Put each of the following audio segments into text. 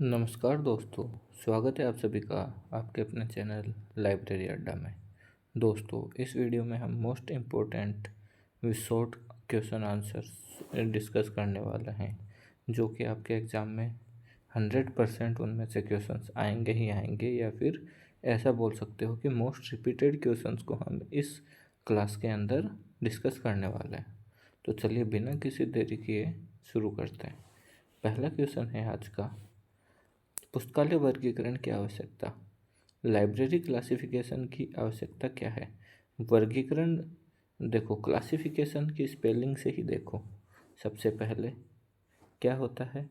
नमस्कार दोस्तों, स्वागत है आप सभी का आपके अपने चैनल लाइब्रेरी अड्डा में। दोस्तों, इस वीडियो में हम most important with short question answers discuss करने वाले हैं, जो कि आपके एग्ज़ाम में 100% उनमें से क्वेश्चंस आएंगे ही आएंगे, या फिर ऐसा बोल सकते हो कि मोस्ट रिपीटेड क्वेश्चंस को हम इस क्लास के अंदर डिस्कस करने वाले हैं। तो चलिए बिना किसी देरी किए शुरू करते हैं। पहला क्वेश्चन है आज का, पुस्तकालय वर्गीकरण की आवश्यकता। लाइब्रेरी क्लासिफिकेशन की आवश्यकता क्या है? वर्गीकरण देखो, क्लासिफिकेशन की स्पेलिंग से ही देखो। सबसे पहले क्या होता है?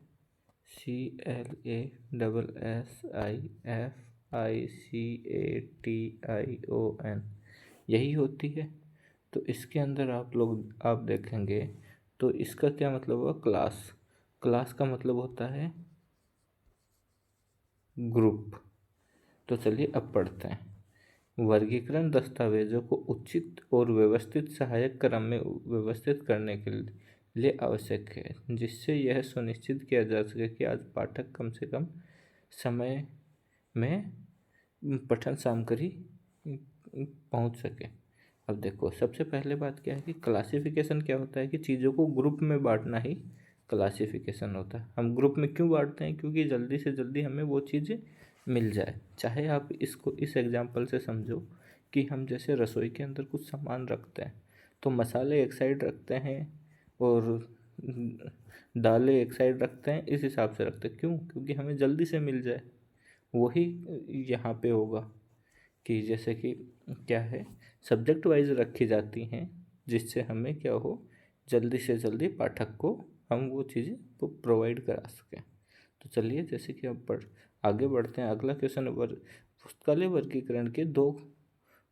CLASSIFICATION, यही होती है। तो इसके अंदर आप देखेंगे तो इसका क्या मतलब हुआ? क्लास। क्लास का मतलब होता है ग्रुप। तो चलिए अब पढ़ते हैं। वर्गीकरण दस्तावेजों को उचित और व्यवस्थित सहायक क्रम में व्यवस्थित करने के लिए आवश्यक है, जिससे यह सुनिश्चित किया जा सके कि आज पाठक कम से कम समय में पठन सामग्री पहुंच सके। अब देखो, सबसे पहले बात क्या है कि क्लासिफिकेशन क्या होता है कि चीज़ों को ग्रुप में बांटना ही क्लासिफिकेशन होता है। हम ग्रुप में क्यों बांटते हैं? क्योंकि जल्दी से जल्दी हमें वो चीज़ मिल जाए। चाहे आप इसको इस एग्जांपल से समझो कि हम जैसे रसोई के अंदर कुछ सामान रखते हैं, तो मसाले एक साइड रखते हैं और दालें एक साइड रखते हैं। इस हिसाब से रखते हैं। क्यों? क्योंकि हमें जल्दी से मिल जाए। वही यहाँ पे होगा कि जैसे कि क्या है, सब्जेक्ट वाइज रखी जाती हैं, जिससे हमें क्या हो, जल्दी से जल्दी पाठक को हम वो चीज़ें प्रोवाइड करा सकें। तो चलिए, जैसे कि अब आगे बढ़ते हैं। अगला क्वेश्चन, पुस्तकालय वर्गीकरण के दो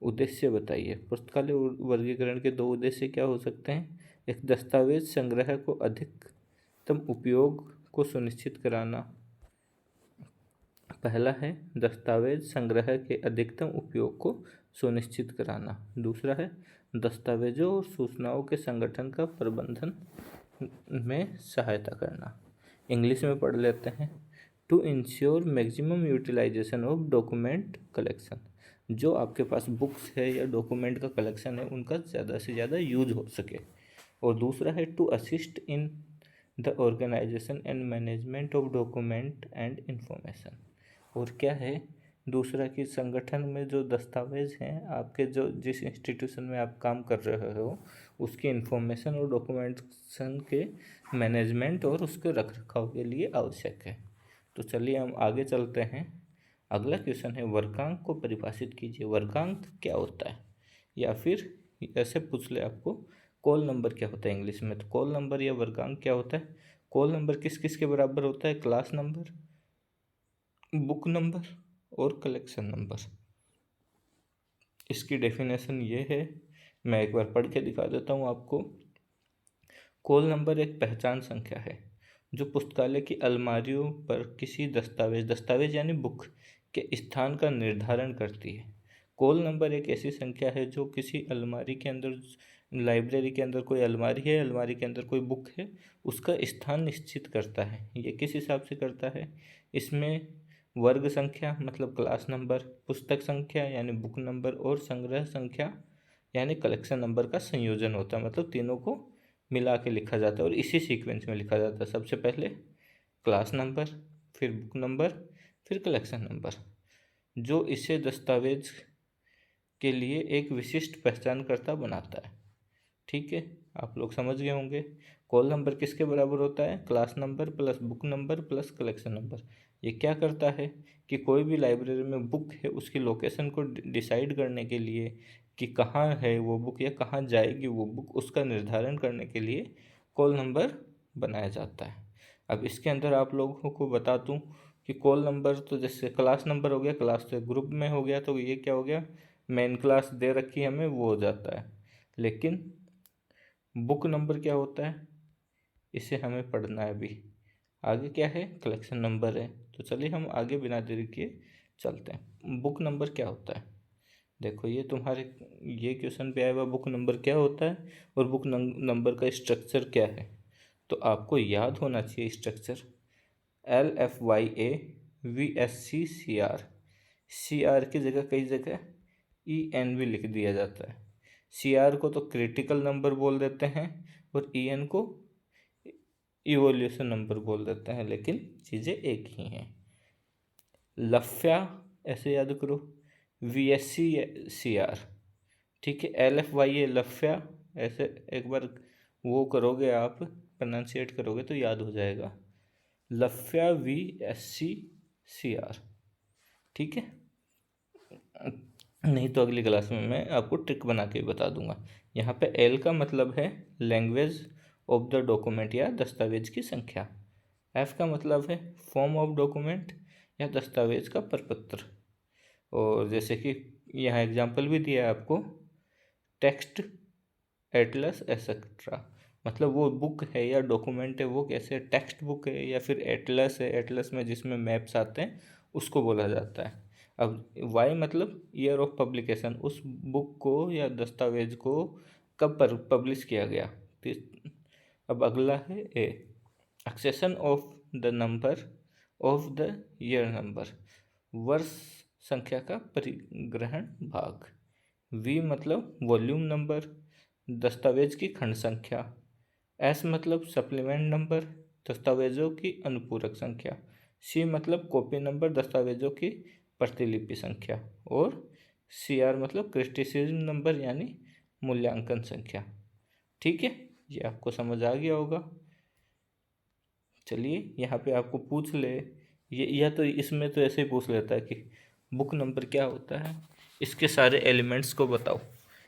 उद्देश्य बताइए। पुस्तकालय वर्गीकरण के दो उद्देश्य क्या हो सकते हैं? एक, दस्तावेज संग्रह को अधिकतम उपयोग को सुनिश्चित कराना। पहला है दस्तावेज संग्रह के अधिकतम उपयोग को सुनिश्चित कराना। दूसरा है दस्तावेजों और सूचनाओं के संगठन का प्रबंधन में सहायता करना। इंग्लिश में पढ़ लेते हैं। To ensure maximum utilisation of document collection. जो आपके पास बुक्स है या डॉक्यूमेंट का कलेक्शन है, उनका ज़्यादा से ज़्यादा यूज हो सके। और दूसरा है to assist in the organisation and management of document and information. और क्या है दूसरा, कि संगठन में जो दस्तावेज हैं आपके, जो जिस इंस्टीट्यूशन में आप काम कर रहे हो, उसकी इंफॉर्मेशन और डॉक्यूमेंटेशन के मैनेजमेंट और उसके रख रखाव के लिए आवश्यक है। तो चलिए हम आगे चलते हैं। अगला क्वेश्चन है, वर्गांक को परिभाषित कीजिए। वर्गांक क्या होता है? या फिर ऐसे पूछ ले आपको, कॉल नंबर क्या होता है इंग्लिश में? तो कॉल नंबर या वर्गांक क्या होता है? कॉल नंबर किस किस के बराबर होता है? क्लास नंबर, बुक नंबर और कलेक्शन नंबर। इसकी डेफिनेशन ये है, मैं एक बार पढ़ के दिखा देता हूँ आपको। कॉल नंबर एक पहचान संख्या है जो पुस्तकालय की अलमारियों पर किसी दस्तावेज यानी बुक के स्थान का निर्धारण करती है। कॉल नंबर एक ऐसी संख्या है जो किसी अलमारी के अंदर, लाइब्रेरी के अंदर कोई अलमारी है, अलमारी के अंदर कोई बुक है, उसका स्थान निश्चित करता है। ये किस हिसाब से करता है? इसमें वर्ग संख्या मतलब क्लास नंबर, पुस्तक संख्या यानी बुक नंबर, और संग्रह संख्या यानी कलेक्शन नंबर का संयोजन होता है। मतलब तीनों को मिला के लिखा जाता है और इसी सीक्वेंस में लिखा जाता है। सबसे पहले क्लास नंबर, फिर बुक नंबर, फिर कलेक्शन नंबर, जो इसे दस्तावेज के लिए एक विशिष्ट पहचानकर्ता बनाता है। ठीक है, आप लोग समझ गए होंगे। कॉल नंबर किसके बराबर होता है? Class number plus book number plus collection number. ये क्या करता है कि कोई भी लाइब्रेरी में बुक है, उसकी लोकेशन को डिसाइड करने के लिए कि कहाँ है वो बुक या कहाँ जाएगी वो बुक, उसका निर्धारण करने के लिए कॉल नंबर बनाया जाता है। अब इसके अंदर आप लोगों को बता दूं कि कॉल नंबर तो जैसे क्लास नंबर हो गया, क्लास तो ग्रुप में हो गया, तो ये क्या हो गया, मेन क्लास दे रखी है हमें, वो हो जाता है। लेकिन बुक नंबर क्या होता है, इसे हमें पढ़ना है अभी। आगे क्या है? कलेक्शन नंबर है। तो चलिए हम आगे बिना देरी किए चलते हैं। बुक नंबर क्या होता है? देखो, ये तुम्हारे ये क्वेश्चन पे आया हुआ, बुक नंबर क्या होता है और बुक नंबर का स्ट्रक्चर क्या है। तो आपको याद होना चाहिए स्ट्रक्चर। LFYAVSCCR। CR की जगह कई जगह EN भी लिख दिया जाता है। CR को तो क्रिटिकल नंबर बोल देते हैं और EN को इवोल्यूशन नंबर बोल देते हैं, लेकिन चीज़ें एक ही हैं। लफ्या ऐसे याद करो, VSCCR, ठीक है। LFYA लफ्या, ऐसे एक बार वो करोगे आप, प्रोनाउंसिएट करोगे तो याद हो जाएगा, लफ्या VSCCR, ठीक है। नहीं तो अगली क्लास में मैं आपको ट्रिक बना के बता दूंगा। यहाँ पे L का मतलब है लैंग्वेज ऑफ द डॉक्यूमेंट या दस्तावेज की संख्या। F का मतलब है फॉर्म ऑफ डॉक्यूमेंट या दस्तावेज का प्रपत्र। और जैसे कि यहाँ एग्जांपल भी दिया है आपको, टेक्स्ट, एटलस एक्सेट्रा, मतलब वो बुक है या डॉक्यूमेंट है वो कैसे, टेक्स्ट बुक है या फिर एटलस है, एटलस में जिसमें मैप्स आते हैं उसको बोला जाता है। अब वाई मतलब ईयर ऑफ पब्लिकेशन, उस बुक को या दस्तावेज को कब पर पब्लिश किया गया। अब अगला है A, accession of the number of the year number, वर्ष संख्या का परिग्रहण भाग। वी मतलब वॉल्यूम नंबर, दस्तावेज की खंड संख्या। एस मतलब सप्लीमेंट नंबर, दस्तावेजों की अनुपूरक संख्या। सी मतलब कॉपी नंबर, दस्तावेजों की प्रतिलिपि संख्या। और CR मतलब क्रिटिसिज्म नंबर यानी मूल्यांकन संख्या। ठीक है, ये आपको समझ आ गया होगा। चलिए यहाँ पे आपको पूछ ले, ये या तो इसमें तो ऐसे ही पूछ लेता है कि बुक नंबर क्या होता है, इसके सारे एलिमेंट्स को बताओ,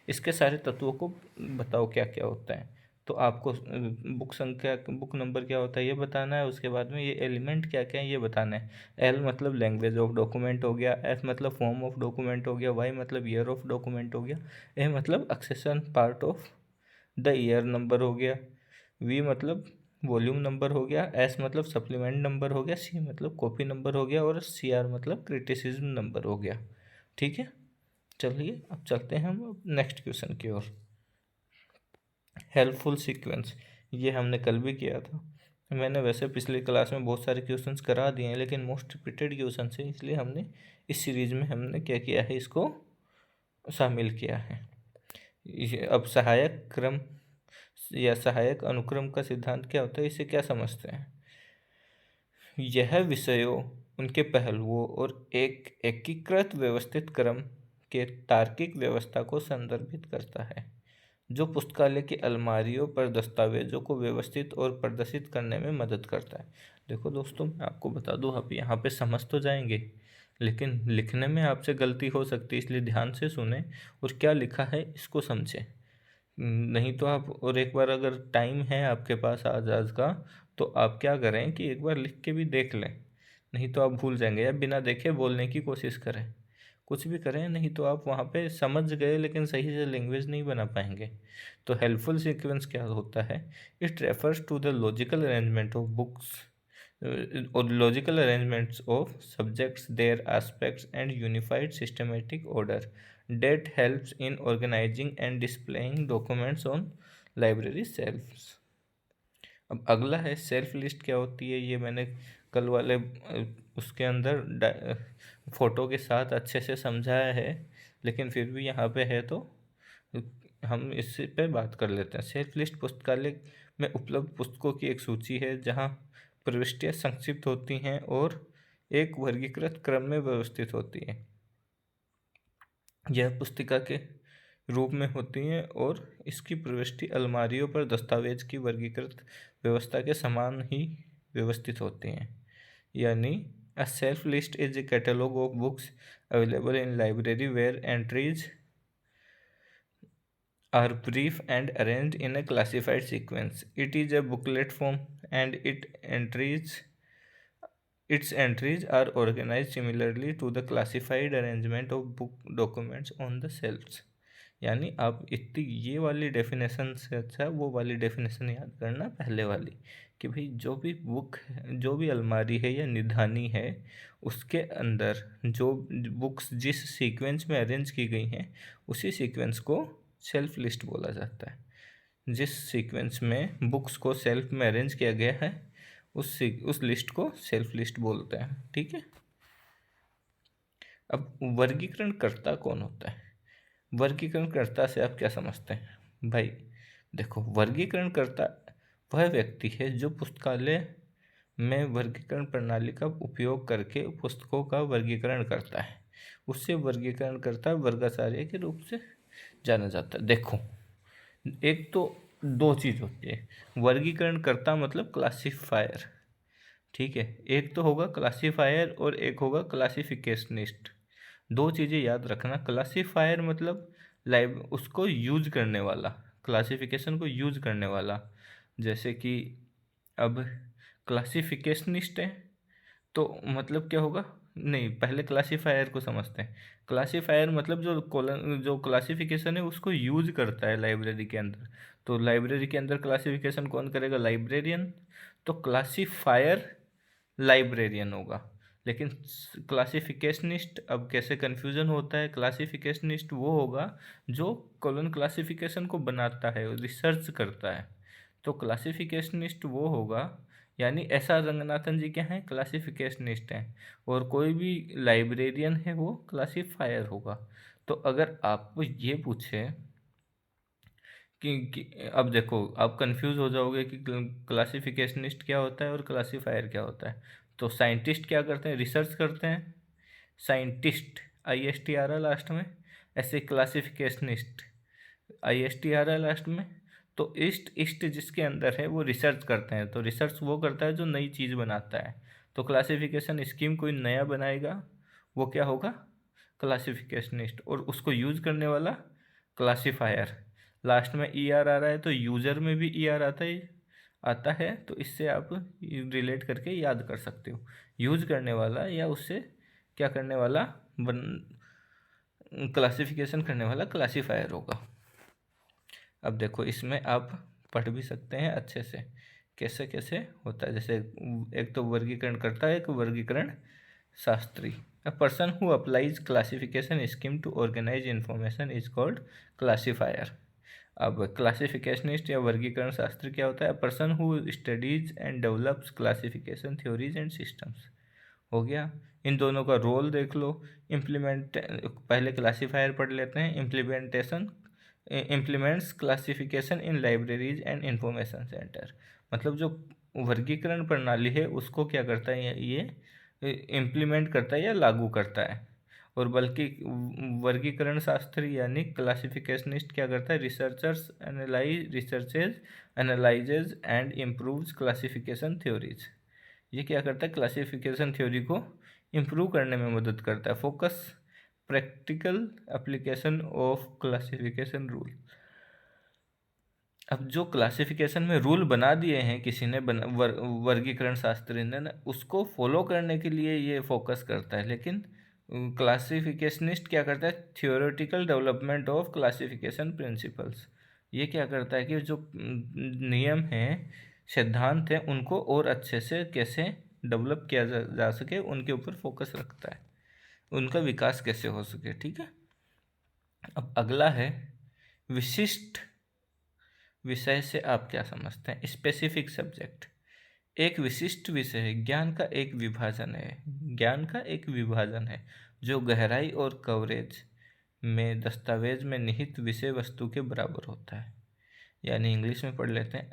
इसके सारे तत्वों को बताओ क्या क्या होता है। तो आपको बुक संख्या, बुक नंबर क्या होता है ये बताना है, उसके बाद में ये एलिमेंट क्या क्या है ये बताना है। L मतलब लैंग्वेज ऑफ डॉक्यूमेंट हो गया, F मतलब फॉर्म ऑफ डॉक्यूमेंट हो गया, Y मतलब ईयर ऑफ डॉक्यूमेंट हो गया, A मतलब accession part of the year number हो गया, V मतलब वॉल्यूम नंबर हो गया, S मतलब सप्लीमेंट नंबर हो गया, C मतलब कॉपी नंबर हो गया और CR मतलब क्रिटिसिज्म नंबर हो गया। ठीक है, चलिए अब चलते हैं हम नेक्स्ट क्वेश्चन की ओर। हेल्पफुल सीक्वेंस, ये हमने कल भी किया था। मैंने वैसे पिछली क्लास में बहुत सारे क्वेश्चंस करा दिए हैं, लेकिन मोस्ट रिपीटेड क्वेश्चन है, इसलिए हमने इस सीरीज में हमने क्या किया है, इसको शामिल किया है। अब सहायक क्रम या सहायक अनुक्रम का सिद्धांत क्या होता है, इसे क्या समझते हैं। यह विषयों, उनके पहलुओं और एक एकीकृत व्यवस्थित क्रम के तार्किक व्यवस्था को संदर्भित करता है, जो पुस्तकालय की अलमारियों पर दस्तावेजों को व्यवस्थित और प्रदर्शित करने में मदद करता है। देखो दोस्तों, मैं आपको बता दूं, आप यहाँ पे समझ तो जाएंगे, लेकिन लिखने में आपसे गलती हो सकती है, इसलिए ध्यान से सुने और क्या लिखा है इसको समझें। नहीं तो आप, और एक बार अगर टाइम है आपके पास आज आज का, तो आप क्या करें कि एक बार लिख के भी देख लें, नहीं तो आप भूल जाएंगे, या बिना देखे बोलने की कोशिश करें, कुछ भी करें, नहीं तो आप वहाँ पे समझ गए लेकिन सही से लैंग्वेज नहीं बना पाएंगे। तो हेल्पफुल सीक्वेंस क्या होता है, it refers to the logical arrangement of books और logical arrangements of subjects, their aspects and unified systematic order that helps in organizing and displaying documents on library shelves। अब अगला है सेल्फ लिस्ट क्या होती है, ये मैंने कल वाले उसके अंदर फोटो के साथ अच्छे से समझाया है, लेकिन फिर भी यहाँ पे है तो हम इस पे बात कर लेते हैं। सेल्फ लिस्ट पुस्तकालय में उपलब्ध पुस्तकों की एक सूची है जहाँ प्रविष्टियाँ संक्षिप्त होती हैं और एक वर्गीकृत क्रम में व्यवस्थित होती हैं। यह पुस्तिका के रूप में होती हैं और इसकी प्रविष्टि अलमारियों पर दस्तावेज की वर्गीकृत व्यवस्था के समान ही व्यवस्थित होती हैं। यानी a shelf list is a catalogue of books available in library where entries are brief and arranged in a classified sequence. It is a booklet form and its entries are organized similarly to the classified arrangement of book documents on the shelves। यानी आप इतनी ये वाली definition से अच्छा वो वाली definition याद करना पहले वाली, कि भाई जो भी बुक है, जो भी अलमारी है या निधानी है, उसके अंदर जो बुक्स जिस सीक्वेंस में अरेंज की गई हैं उसी सीक्वेंस को सेल्फ लिस्ट बोला जाता है। जिस सीक्वेंस में बुक्स को सेल्फ में अरेंज किया गया है उस लिस्ट को सेल्फ लिस्ट बोलते हैं। ठीक है। अब वर्गीकरण कर्ता कौन होता है? वर्गीकरण कर्ता से आप क्या समझते हैं भाई? देखो, वर्गीकरण कर्ता वह व्यक्ति है जो पुस्तकालय में वर्गीकरण प्रणाली का उपयोग करके पुस्तकों का वर्गीकरण करता है। उससे वर्गीकरण कर्ता वर्गाचार्य के रूप से जाना जाता है। देखो, एक तो दो चीज़ होती है। वर्गीकरण कर्ता मतलब क्लासिफायर। ठीक है, एक तो होगा क्लासिफायर और एक होगा क्लासिफिकेशनिस्ट। दो चीज़ें याद रखना। क्लासिफायर मतलब लाइव उसको यूज करने वाला, क्लासिफिकेशन को यूज करने वाला। जैसे कि अब क्लासिफिकेशनिस्ट है तो मतलब क्या होगा? नहीं, पहले क्लासिफायर को समझते हैं। क्लासिफायर मतलब जो क्लासिफिकेशन है उसको यूज करता है लाइब्रेरी के अंदर। तो लाइब्रेरी के अंदर क्लासिफिकेशन कौन करेगा? लाइब्रेरियन। तो क्लासिफायर लाइब्रेरियन होगा। लेकिन क्लासिफिकेशनिस्ट, अब कैसे कन्फ्यूज़न होता है, क्लासिफिकेशनिस्ट वो होगा जो कॉलन क्लासिफिकेशन को बनाता है, रिसर्च करता है। तो क्लासिफिकेशनिस्ट वो होगा, यानी एस.आर. रंगनाथन जी क्या हैं? क्लासिफिकेशनिस्ट हैं। और कोई भी लाइब्रेरियन है वो क्लासिफायर होगा। तो अगर आपको ये पूछे कि अब देखो, आप कंफ्यूज हो जाओगे कि क्लासिफिकेशनिस्ट क्या होता है और क्लासिफायर क्या होता है। तो साइंटिस्ट क्या करते हैं? रिसर्च करते हैं। साइंटिस्ट IST आ रहा है लास्ट में। ऐसे क्लासिफिकेशनिस्ट IST आ रहा है लास्ट में। तो इस्ट जिसके अंदर है वो रिसर्च करते हैं। तो रिसर्च वो करता है जो नई चीज़ बनाता है। तो क्लासिफिकेशन स्कीम कोई नया बनाएगा, वो क्या होगा? क्लासिफिकेशनिस्ट। और उसको यूज करने वाला क्लासिफायर। लास्ट में ER आ रहा है तो यूज़र में भी ER आता है। तो इससे आप रिलेट करके याद कर सकते हो। यूज करने वाला या उससे क्या करने वाला, क्लासिफिकेशन करने वाला क्लासिफायर होगा। अब देखो, इसमें आप पढ़ भी सकते हैं अच्छे से कैसे कैसे होता है। जैसे एक तो वर्गीकरण करता है, एक वर्गीकरण शास्त्री। A person who applies classification scheme to organise information is called classifier. अब क्लासिफिकेशनिस्ट या वर्गीकरण शास्त्री क्या होता है? A person who studies and develops classification theories and systems. हो गया। इन दोनों का रोल देख लो। इम्प्लीमेंट, पहले क्लासिफायर पढ़ लेते हैं। Implements classification in libraries and information centre. मतलब जो वर्गीकरण प्रणाली है उसको क्या करता है? ये इम्प्लीमेंट करता है या लागू करता है। और बल्कि वर्गीकरण शास्त्री यानी क्लासिफिकेशनिस्ट क्या करता है? Researches analyses and improves classification theories. ये क्या करता है? क्लासिफिकेशन थ्योरी को इम्प्रूव करने में मदद करता है। Focus practical application of classification rule. अब जो क्लासिफिकेशन में रूल बना दिए हैं किसी ने वर्गीकरण शास्त्री ने ना, उसको फॉलो करने के लिए ये फोकस करता है। लेकिन क्लासिफिकेशनिस्ट क्या करता है? Theoretical development of classification principles. ये क्या करता है कि जो नियम हैं, सिद्धांत हैं, उनको और अच्छे से कैसे डेवलप किया जा सके उनके ऊपर फोकस रखता है, उनका विकास कैसे हो सके। ठीक है। अब अगला है विशिष्ट विषय से आप क्या समझते हैं? Specific subject. एक विशिष्ट विषय है, ज्ञान का एक विभाजन है। ज्ञान का एक विभाजन है जो गहराई और कवरेज में दस्तावेज में निहित विषय वस्तु के बराबर होता है। यानी इंग्लिश में पढ़ लेते हैं,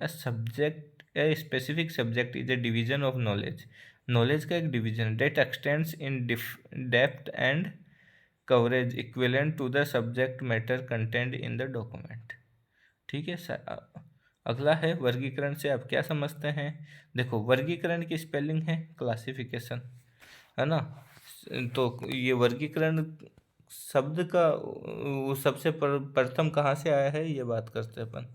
a specific subject is a division of knowledge. Knowledge का एक division that extends in depth and coverage equivalent to the subject matter content in the document. ठीक है। अगला है वर्गीकरण से आप क्या समझते हैं? देखो, वर्गीकरण की स्पेलिंग है क्लासिफिकेशन, है ना। तो ये वर्गीकरण शब्द का वो सबसे प्रथम कहाँ से आया है, ये बात करते हैं अपन।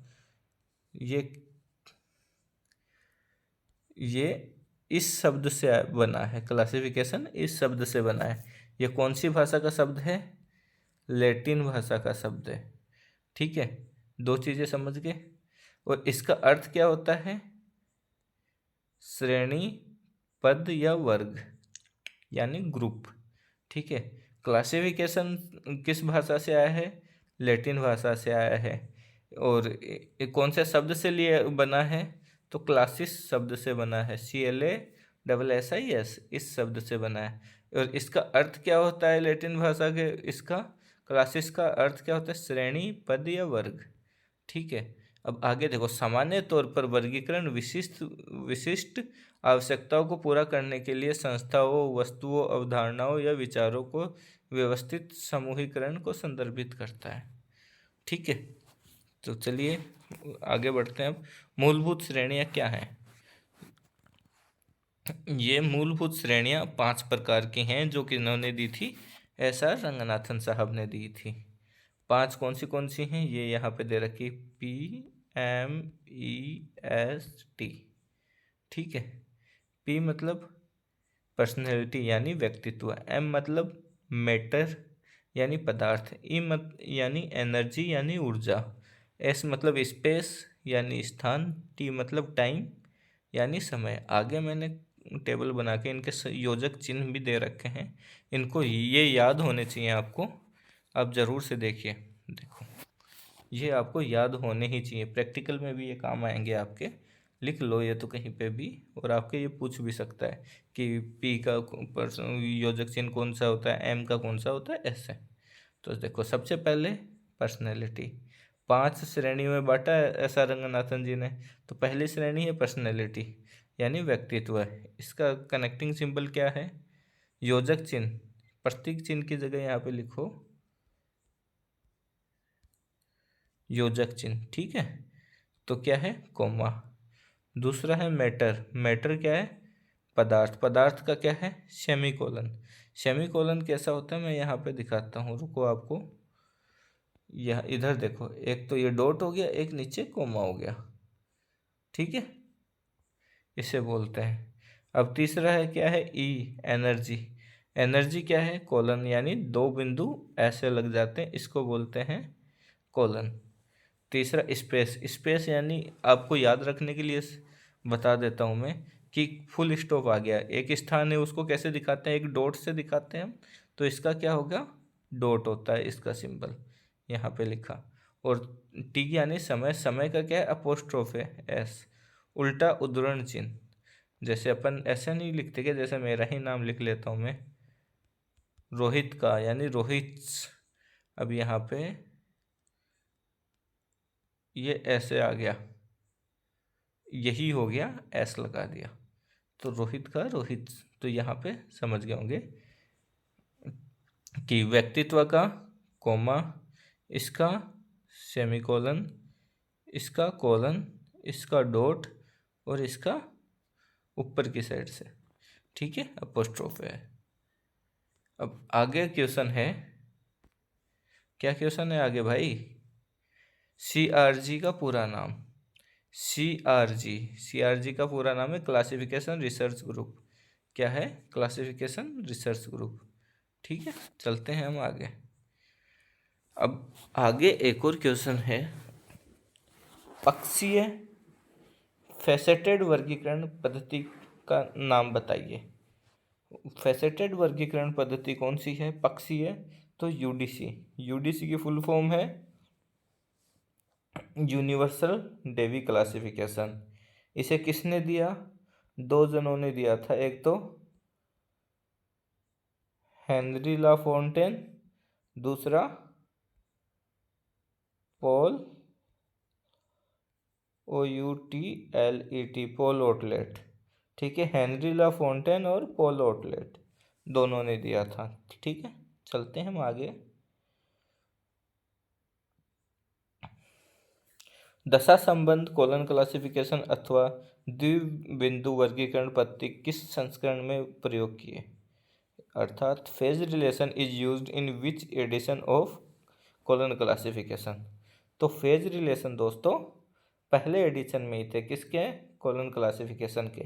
ये इस शब्द से बना है। क्लासिफिकेशन इस शब्द से बना है। ये कौन सी भाषा का शब्द है? लैटिन भाषा का शब्द है। ठीक है, दो चीज़ें समझ गए। और इसका अर्थ क्या होता है? श्रेणी, पद या वर्ग, यानी ग्रुप। ठीक है। क्लासिफिकेशन किस भाषा से आया है? लैटिन भाषा से आया है। और कौन से शब्द से लिए बना है? तो क्लासिस शब्द से बना है, CLASSIS, इस शब्द से बना है। और इसका अर्थ क्या होता है लैटिन भाषा के, इसका क्लासिस का अर्थ क्या होता है, श्रेणी, पद या वर्ग। ठीक है। अब आगे देखो, सामान्य तौर पर वर्गीकरण विशिष्ट विशिष्ट आवश्यकताओं को पूरा करने के लिए संस्थाओं, वस्तुओं, अवधारणाओं या विचारों को व्यवस्थित समूहीकरण को संदर्भित करता है। ठीक है, तो चलिए आगे बढ़ते हैं। अब मूलभूत श्रेणियां क्या हैं? ये मूलभूत श्रेणियां 5 प्रकार की हैं, जो कि इन्होंने दी थी, SR रंगनाथन साहब ने दी थी। 5 कौन सी हैं ये यहाँ पे दे रखी, PMEST। ठीक है। P मतलब पर्सनैलिटी यानी व्यक्तित्व, M मतलब मैटर यानी पदार्थ, यानी एनर्जी यानी ऊर्जा, S मतलब स्पेस यानी स्थान, T मतलब टाइम यानी समय। आगे मैंने टेबल बना के इनके योजक चिन्ह भी दे रखे हैं, इनको ये याद होने चाहिए आपको। आप ज़रूर से देखिए, देखो ये आपको याद होने ही चाहिए, प्रैक्टिकल में भी ये काम आएंगे आपके। लिख लो ये तो कहीं पे भी, और आपके ये पूछ भी सकता है कि P का योजक चिन्ह कौन सा होता है, M का कौन सा होता है, ऐसे। तो देखो, सबसे पहले पर्सनैलिटी, 5 श्रेणियों में बांटा है ऐसा रंगनाथन जी ने। तो पहली श्रेणी है पर्सनैलिटी यानी व्यक्तित्व है। इसका कनेक्टिंग सिंबल क्या है, योजक चिन्ह, प्रतीक चिन्ह की जगह यहाँ पे लिखो योजक चिन्ह। ठीक है, तो क्या है, कोमा। दूसरा है मैटर, मैटर क्या है, पदार्थ, पदार्थ का क्या है, सेमीकोलन। सेमीकोलन कैसा होता है मैं यहाँ पे दिखाता हूँ, रुको आपको। यह इधर देखो, एक तो ये डॉट हो गया, एक नीचे कोमा हो गया। ठीक है, इसे बोलते हैं। अब तीसरा है क्या है, ई, एनर्जी। एनर्जी क्या है, कोलन, यानी 2 बिंदु ऐसे लग जाते हैं, इसको बोलते हैं कोलन। तीसरा स्पेस, स्पेस यानी आपको याद रखने के लिए बता देता हूँ मैं कि फुल स्टॉप आ गया, एक स्थान है उसको कैसे दिखाते हैं, एक डॉट से दिखाते हैं हम। तो इसका क्या होगा, डॉट होता है इसका सिंबल, यहाँ पे लिखा। और टी यानी समय, समय का क्या है, अपोस्ट्रोफ है, एस। उल्टा उद्धरण चिन्ह, जैसे अपन ऐसे नहीं लिखते क्या, जैसे मेरा ही नाम लिख लेता हूँ मैं, रोहित का यानी रोहित। अब यहाँ पे ये ऐसे आ गया, यही हो गया, एस लगा दिया, तो रोहित का रोहित। तो यहाँ पे समझ गए होंगे कि व्यक्तित्व का कोमा, इसका सेमीकोलन, इसका कोलन, इसका डॉट, और इसका ऊपर की साइड से, ठीक है, अपोस्ट्रोफ है। अब आगे क्वेश्चन है, क्या क्वेश्चन है आगे भाई, CRG का पूरा नाम। CRG का पूरा नाम है क्लासिफिकेशन रिसर्च ग्रुप। क्या है, क्लासिफिकेशन रिसर्च ग्रुप। ठीक है, चलते हैं हम आगे। अब आगे एक और क्वेश्चन है, पक्षीय फैसेटेड वर्गीकरण पद्धति का नाम बताइए। फैसेटेड वर्गीकरण पद्धति कौन सी है, पक्षीय, तो यूडीसी की फुल फॉर्म है यूनिवर्सल डेवी क्लासिफिकेशन। इसे किसने दिया, 2 जनों ने दिया था, एक तो हेनरी ला फोंटेन, दूसरा पॉल OUTLET, पॉल ओटलेट। ठीक है, हेनरी ला फोंटेन और पॉल ओटलेट दोनों ने दिया था। ठीक है, चलते हैं हम आगे। दशा संबंध कोलन क्लासिफिकेशन अथवा द्विबिंदु वर्गीकरण पद्धति किस संस्करण में प्रयोग किए, अर्थात phase relation is used in which edition of colon classification. तो फेज रिलेशन दोस्तों पहले एडिशन में ही थे, किसके, कोलन क्लासिफिकेशन के।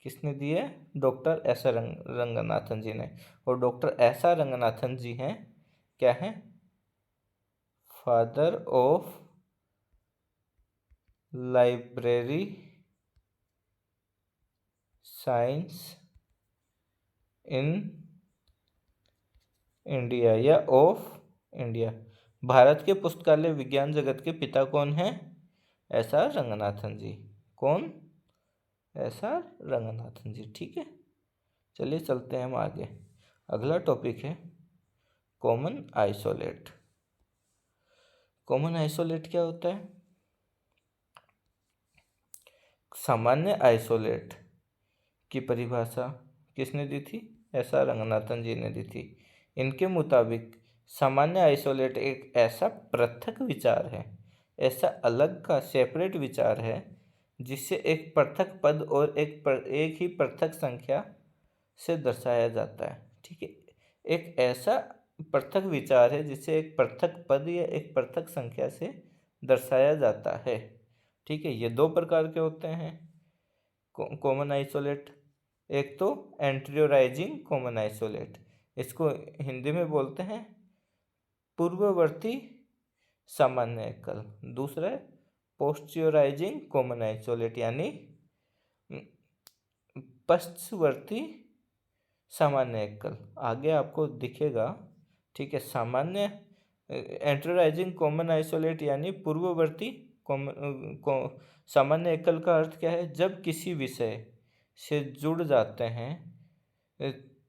किसने दिए, डॉक्टर एस रंगनाथन जी ने। और डॉक्टर एस रंगनाथन जी हैं, क्या हैं, father of library science in India या ऑफ इंडिया। भारत के पुस्तकालय विज्ञान जगत के पिता कौन हैं, एस आर रंगनाथन जी। कौन, SR रंगनाथन जी। ठीक है, चलिए चलते हैं हम आगे। अगला टॉपिक है कॉमन आइसोलेट। कॉमन आइसोलेट क्या होता है? सामान्य आइसोलेट की परिभाषा किसने दी थी? SR रंगनाथन जी ने दी थी। इनके मुताबिक सामान्य आइसोलेट एक ऐसा पृथक विचार है, ऐसा अलग का सेपरेट विचार है जिसे एक पृथक पद और एक ही पृथक संख्या से दर्शाया जाता है। ठीक है, एक ऐसा पृथक विचार है जिसे एक पृथक पद या एक पृथक संख्या से दर्शाया जाता है। ठीक है, ये दो प्रकार के होते हैं कॉमन आइसोलेट। एक तो एंटीरियोराइजिंग कॉमन आइसोलेट, इसको हिंदी में बोलते हैं पूर्ववर्ती सामान्य एकल। दूसरा है पोस्टीरियराइजिंग कॉमन आइसोलेट, यानी पश्चवर्ती सामान्य एकल। आगे आपको दिखेगा। ठीक है, सामान्य एंटीरियोराइजिंग कॉमन आइसोलेट यानी पूर्ववर्ती सामान्य एकल का अर्थ क्या है? जब किसी विषय से जुड़ जाते हैं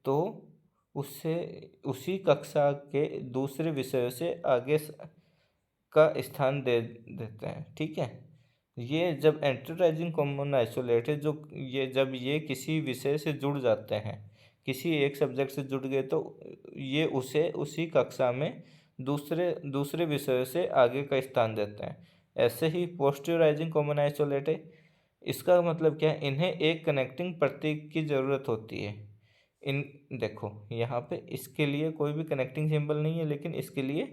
तो उससे उसी कक्षा के दूसरे विषयों से आगे का स्थान दे देते हैं। ठीक है, ये जब एंटीरियोराइजिंग कॉमन आइसोलेट है, जो ये किसी विषय से जुड़ जाते हैं, किसी एक सब्जेक्ट से जुड़ गए तो ये उसे उसी कक्षा में दूसरे विषयों से आगे का स्थान देते हैं। ऐसे ही पोस्टीरियराइजिंग कॉमन आइसोलेट है, इसका मतलब क्या है? इन्हें एक कनेक्टिंग प्रतीक की ज़रूरत होती है। इन देखो यहाँ पे इसके लिए कोई भी कनेक्टिंग सिंबल नहीं है, लेकिन इसके लिए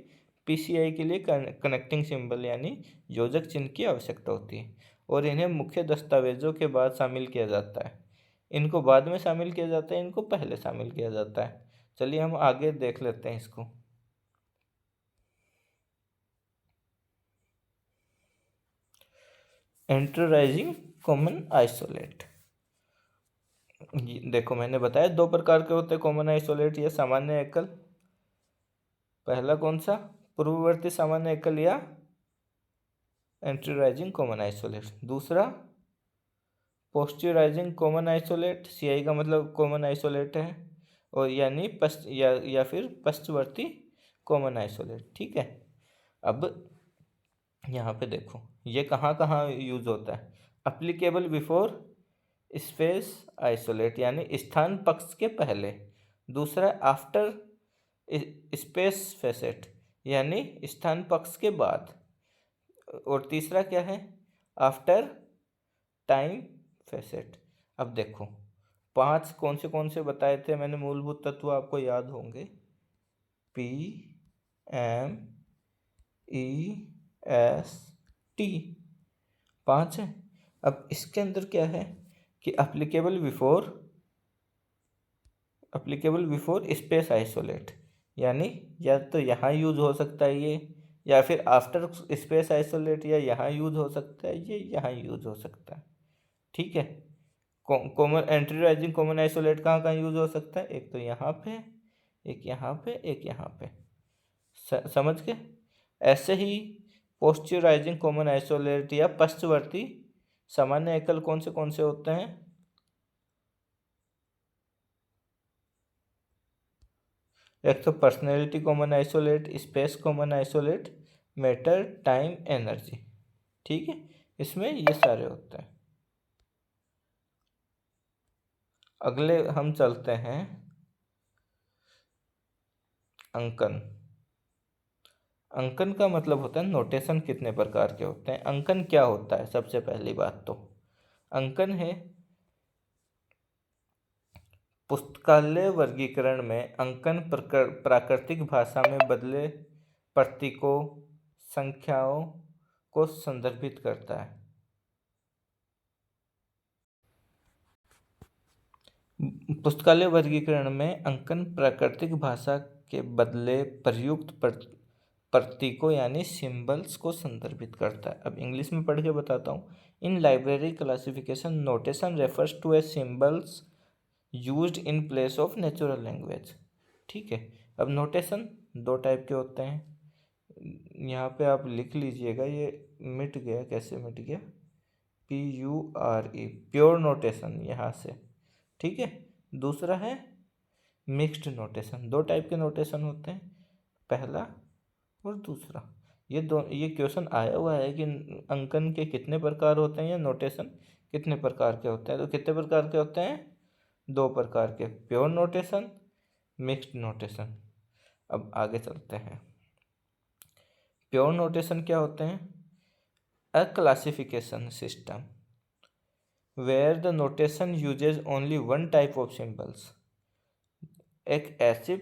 PCI के लिए कनेक्टिंग सिंबल यानी योजक चिन्ह की आवश्यकता होती है, और इन्हें मुख्य दस्तावेजों के बाद शामिल किया जाता है। इनको बाद में शामिल किया जाता है, इनको पहले शामिल किया जाता है। चलिए हम आगे देख लेते हैं इसको। एंटीरियोराइजिंग कॉमन आइसोलेट, देखो मैंने बताया दो प्रकार के होते हैं कॉमन आइसोलेट या सामान्य एकल। पहला कौन सा? पूर्ववर्ती सामान्य एकल या एंटीरियोराइजिंग कॉमन आइसोलेट। दूसरा पोस्टीरियराइजिंग कॉमन आइसोलेट, CI का मतलब कॉमन आइसोलेट है, और यानी या फिर पश्चवर्ती कॉमन आइसोलेट। ठीक है, अब यहाँ पे देखो ये कहाँ कहाँ यूज होता है। अप्लीकेबल बिफोर स्पेस आइसोलेट यानी स्थान पक्ष के पहले। दूसरा आफ्टर स्पेस फेसेट यानी स्थान पक्ष के बाद। और तीसरा क्या है? After time facet. अब देखो 5 कौन से बताए थे मैंने मूलभूत तत्व, आपको याद होंगे। PMEST 5 है। अब इसके अंदर क्या है कि अप्लीकेबल बिफोर स्पेस आइसोलेट, यानी या तो यहाँ यूज हो सकता है ये, या फिर आफ्टर स्पेस आइसोलेट, या यहाँ यूज हो सकता है ये, यहाँ यूज हो सकता है। ठीक है, कॉमन एंटीरियोराइजिंग कॉमन आइसोलेट कहाँ कहाँ यूज हो सकता है? एक तो यहाँ पे, एक यहाँ पे, एक यहाँ पे। समझ के? ऐसे ही पोस्टीरियराइजिंग कॉमन आइसोलेट या पश्चवर्ती सामान्य एकल कौन से होते हैं? एक तो personality common isolate, space common isolate, matter, time, energy. ठीक है, इसमें ये सारे होते हैं। अगले हम चलते हैं अंकन। अंकन का मतलब होता है नोटेशन कितने प्रकार के होते हैं। अंकन क्या होता है? सबसे पहली बात तो अंकन है पुस्तकालय वर्गीकरण में अंकन प्राकृतिक भाषा में बदले प्रतीकों, संख्याओं को संदर्भित करता है। पुस्तकालय वर्गीकरण में अंकन प्राकृतिक भाषा के बदले प्रयुक्त प्रतीकों यानी सिंबल्स को संदर्भित करता है। अब इंग्लिश में पढ़ के बताता हूँ। In library classification notation refers to a symbols used in place of natural language. ठीक है, अब नोटेशन दो टाइप के होते हैं। यहाँ पे आप लिख लीजिएगा, ये मिट गया, कैसे मिट गया? PURE, प्योर नोटेशन यहाँ से, ठीक है। दूसरा है मिक्स्ड नोटेशन। दो टाइप के नोटेशन होते हैं, पहला और दूसरा। ये क्वेश्चन आया हुआ है कि अंकन के कितने प्रकार होते हैं या नोटेशन कितने प्रकार के होते हैं। तो कितने प्रकार के होते हैं? दो प्रकार के, प्योर नोटेशन, मिक्स्ड नोटेशन। अब आगे चलते हैं। प्योर नोटेशन क्या होते हैं? A classification system where the notation uses only one type of symbols. एक ऐसी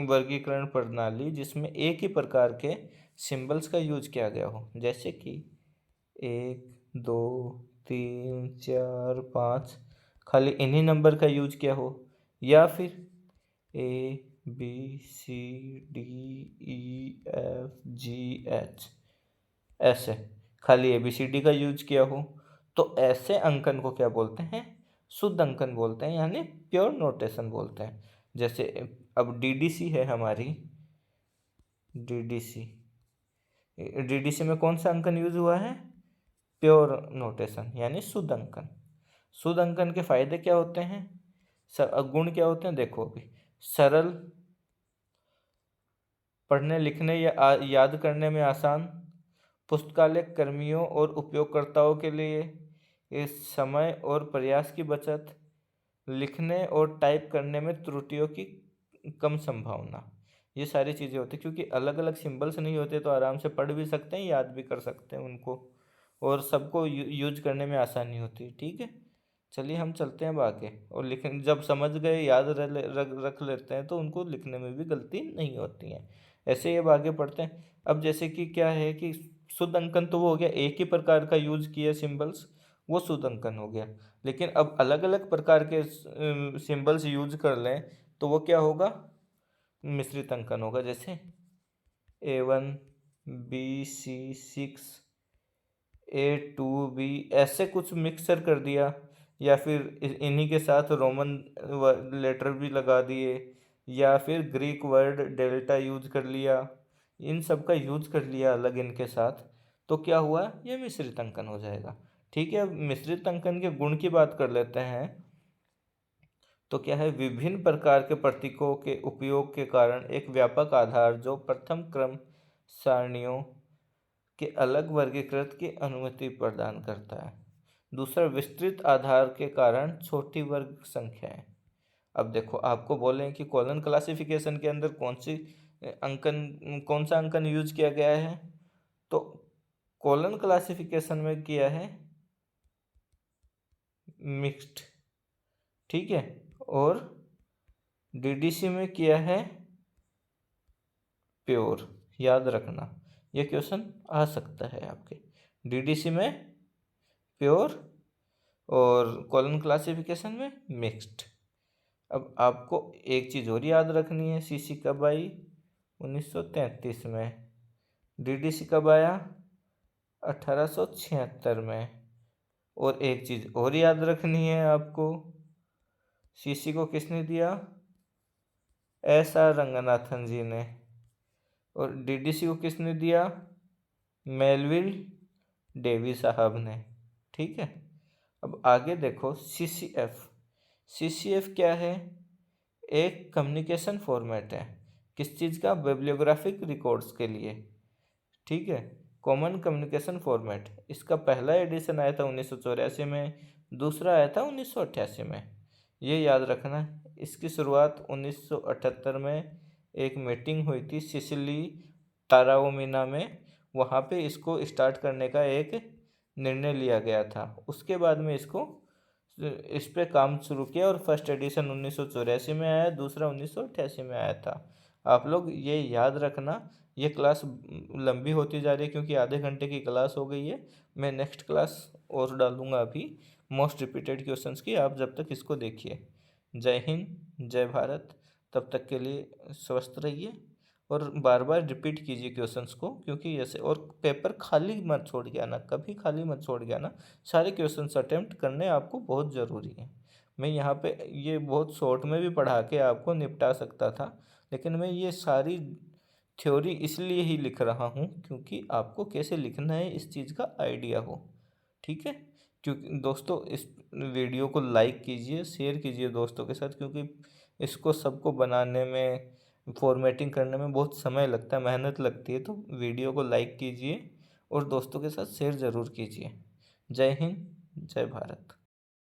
वर्गीकरण प्रणाली जिसमें एक ही प्रकार के सिंबल्स का यूज किया गया हो, जैसे कि 1 2 3 4 5, खाली इन्हीं नंबर का यूज किया हो, या फिर ABCDEFGH ऐसे खाली ABCD का यूज किया हो, तो ऐसे अंकन को क्या बोलते हैं? शुद्ध अंकन बोलते हैं, यानी प्योर नोटेशन बोलते हैं। जैसे अब DDC है हमारी, DDC DDC में कौन सा अंकन यूज हुआ है? प्योर नोटेशन यानी शुद्ध अंकन। शुद्ध अंकन के फायदे क्या होते हैं? गुण क्या होते हैं? देखो अभी, सरल, पढ़ने लिखने या याद करने में आसान, पुस्तकालय कर्मियों और उपयोगकर्ताओं के लिए इस समय और प्रयास की बचत, लिखने और टाइप करने में त्रुटियों की कम संभावना। ये सारी चीज़ें होती हैं, क्योंकि अलग अलग सिंबल्स नहीं होते तो आराम से पढ़ भी सकते हैं, याद भी कर सकते हैं उनको, और सबको यूज करने में आसानी होती है, ठीक है। चलिए हम चलते हैं अब आगे, और लिखने जब समझ गए, याद रख लेते हैं, तो उनको लिखने में भी गलती नहीं होती है। ऐसे ही अब आगे पढ़ते हैं। अब जैसे कि क्या है कि शुद्ध अंकन तो वो हो गया, एक ही प्रकार का यूज किया सिंबल्स, वो शुद्ध अंकन हो गया। लेकिन अब अलग अलग प्रकार के सिंबल्स यूज कर लें तो वो क्या होगा? मिश्रित अंकन होगा। जैसे A1 BC6 A2B, ऐसे कुछ मिक्सर कर दिया, या फिर इन्हीं के साथ रोमन लेटर भी लगा दिए, या फिर ग्रीक वर्ड डेल्टा यूज कर लिया, इन सब का यूज कर लिया अलग इनके साथ, तो क्या हुआ? ये मिश्रित अंकन हो जाएगा, ठीक है। अब मिश्रित अंकन के गुण की बात कर लेते हैं। तो क्या है? विभिन्न प्रकार के प्रतीकों के उपयोग के कारण एक व्यापक आधार जो प्रथम क्रम सारणियों के अलग वर्गीकृत की अनुमति प्रदान करता है। दूसरा, विस्तृत आधार के कारण छोटी वर्ग संख्याएं। अब देखो, आपको बोले कि कॉलन क्लासिफिकेशन के अंदर कौन सा अंकन यूज किया गया है? तो कॉलन क्लासिफिकेशन में किया है मिक्स्ड, ठीक है, और DDC में किया है प्योर। याद रखना, ये क्वेश्चन आ सकता है आपके। DDC में प्योर और कॉलन क्लासिफिकेशन में मिक्स्ड। अब आपको एक चीज़ और याद रखनी है, CC कब आई? 1933 में। DDC कब आया? 1876 में। और एक चीज़ और याद रखनी है आपको, CC को किसने दिया? SR रंगनाथन जी ने। और DDC को किसने दिया? मेलविल डेवी साहब ने, ठीक है। अब आगे देखो, CCF क्या है? एक कम्युनिकेशन फॉर्मेट है, किस चीज़ का? बिब्लियोग्राफिक रिकॉर्ड्स के लिए, ठीक है। कॉमन कम्युनिकेशन फॉर्मेट, इसका पहला एडिशन आया था 1984 में, दूसरा आया था 1988 में, ये याद रखना। इसकी शुरुआत 1978 में एक मीटिंग हुई थी सिसिली ताराओमिना में, वहाँ पे इसको स्टार्ट करने का एक निर्णय लिया गया था। उसके बाद में इस पे काम शुरू किया, और फर्स्ट एडिशन 1984 में आया, दूसरा 1988 में आया था। आप लोग ये याद रखना। ये क्लास लंबी होती जा रही है क्योंकि आधे घंटे की क्लास हो गई है। मैं नेक्स्ट क्लास और डालूंगा अभी मोस्ट रिपीटेड क्वेश्चंस की, आप जब तक इसको देखिए। जय हिंद, जय भारत। तब तक के लिए स्वस्थ रहिए, और बार बार रिपीट कीजिए क्वेश्चंस को, क्योंकि ऐसे, और पेपर खाली मत छोड़ के आना, कभी खाली मत छोड़ के आना। सारे क्वेश्चंस अटेम्प्ट करने आपको बहुत ज़रूरी है। मैं यहाँ पे ये बहुत शॉर्ट में भी पढ़ा के आपको निपटा सकता था, लेकिन मैं ये सारी थ्योरी इसलिए ही लिख रहा हूँ क्योंकि आपको कैसे लिखना है इस चीज़ का आइडिया हो, ठीक है। क्योंकि दोस्तों इस वीडियो को लाइक कीजिए, शेयर कीजिए दोस्तों के साथ, क्योंकि इसको सबको बनाने में, फॉर्मेटिंग करने में बहुत समय लगता है, मेहनत लगती है। तो वीडियो को लाइक कीजिए और दोस्तों के साथ शेयर ज़रूर कीजिए। जय हिंद, जय भारत।